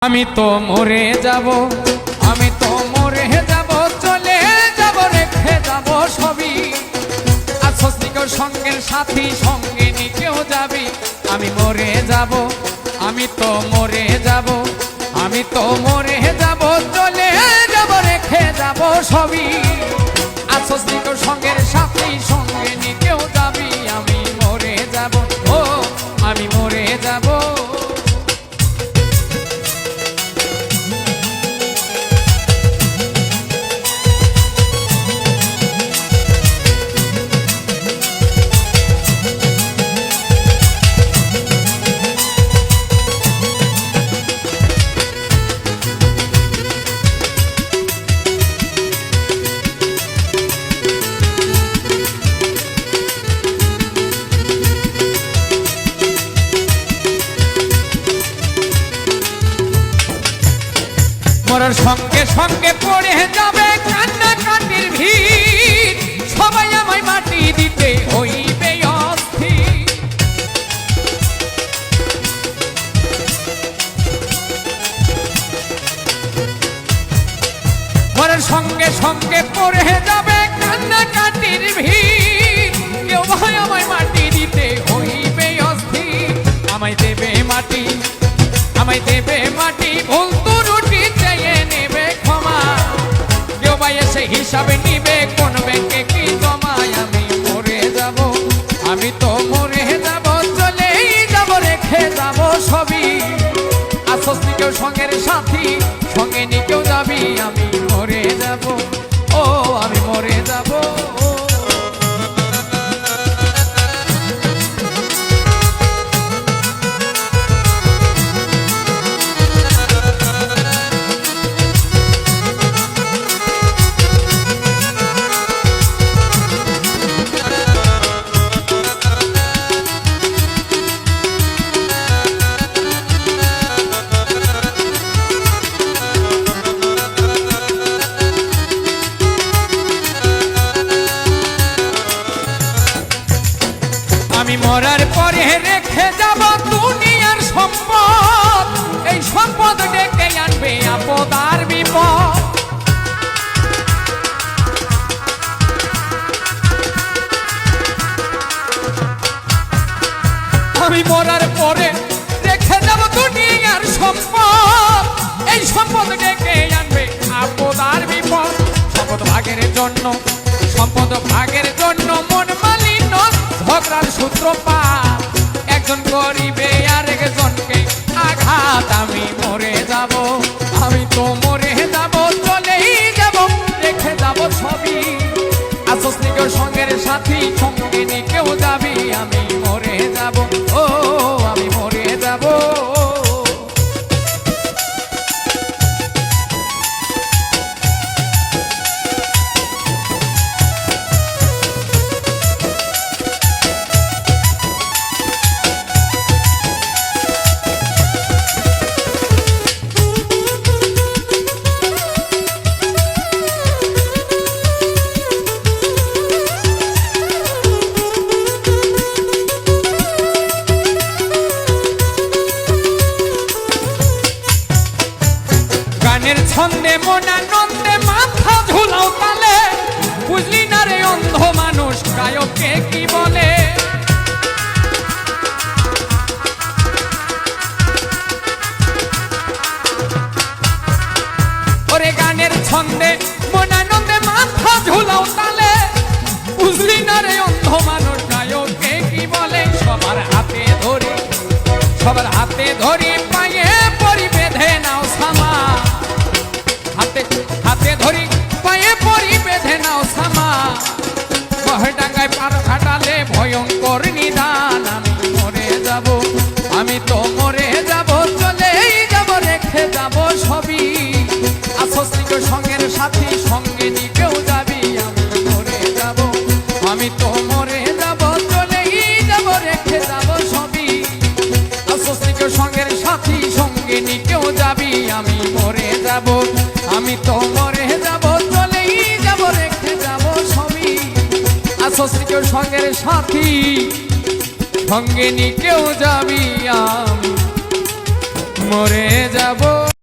আমি তো মরে যাব, আমি তো মরে যাব, চলে যাব, রেখে যাব সবই। আছস নিকর সঙ্গের সাথী, সঙ্গে নিকেও যাবি। আমি মরে যাব, আমি তো মরে যাব, আমি তো মরে যাব, চলে যাব, রেখে যাব সবই। আছস নিকর সঙ্গের সাথী, সঙ্গে নিকেও যাবি। আমি মরে যাব, ও আমি মরে যাব। মরার সঙ্গে সঙ্গে পড়ে যাবে কান্নাকাটির ভিড়, সবাই আমায় মাটি দিতে হইবে অস্থির। মরার সঙ্গে সঙ্গে পড়ে যাবে কান্নাকাটির ভিড়, কেউ ভাই আমায় মাটি দিতে হইবে অস্থির। আমায় দেবে মাটি, আমায় দেবে মাটি, ভুল ত্রুটি চেয়ে নেবে ক্ষমা। কেউ বা এসে হিসাবে নিবে কোন ব্যাংকে কি জমায়। আমি মরে যাব, আমি তো মরে যাব, চলেই যাব, রেখে যাব সবই। আছস নিকেও সঙ্গের সাথী, সঙ্গে নিকেও যাবি। আমি মরে যাব, ও আমি মরে যাব। আমি মরার পরে রেখে যাব দুনিয়ার সম্পদ, এই সম্পদ ডেকে আনবে আপদ আর বিপদ। আমি মরার পরে রেখে যাব দুনিয়ার সম্পদ, এই সম্পদ ডেকে আনবে আপদ আর বিপদ। সম্পদ ভাগের জন্য, সম্পদ ভাগের জন্য মন মালিন্য, ঝগড়ার সূত্রপাত, একজন করিবে আর একজনকে আঘাত। আমি মরে যাব, আমি তো মরে যাব, চলেই যাব, রেখে যাব সবই। আছস নিকেও সঙ্গের সাথী, সঙ্গে নিকেও যাবি। আমি মরে যাব, ও আমি মরে যাব। গানের ছন্দে মনানন্দে মাথা ঝুলাও তালে, বুঝলি না রে অন্ধ মানুষ গায়ককে কি বলে। ওরে গানের ছন্দে মনানন্দে মাথা ঝুলাও তালে, বুঝলি না রে অন্ধ মানুষ গায়ককে কি বলে। সবার হাতে ধরি, সবার হাতে ধরি, পায়ে পরি বেঁধে নাও সামা। হাতে হাতে ধরি, পায়ে পরি বেঁধে নাও সামা। মহডাঙ্গায় পার খাটালে ভয়ঙ্কর নিদান। আমি মরে যাব, আমি তো মরে যাব, চলেই যাব, রেখে যাব সবই। আছস নিকেও সঙ্গের সাথী, সঙ্গে নিকেও যাবি। আমি মরে যাব, আমি তো মরে যাব, চলেই যাব, রেখে যাব সবই। আছস নিকেও সঙ্গের সাথী, সঙ্গে নিকেও যাবি। আমি মরে যাব, আমি তো মরে যাব, চলেই যাব, রেখে যাব সবই। আছস নিকেও সঙ্গের সাথী, সঙ্গে নিকেও যাবি। আমি মরে যাব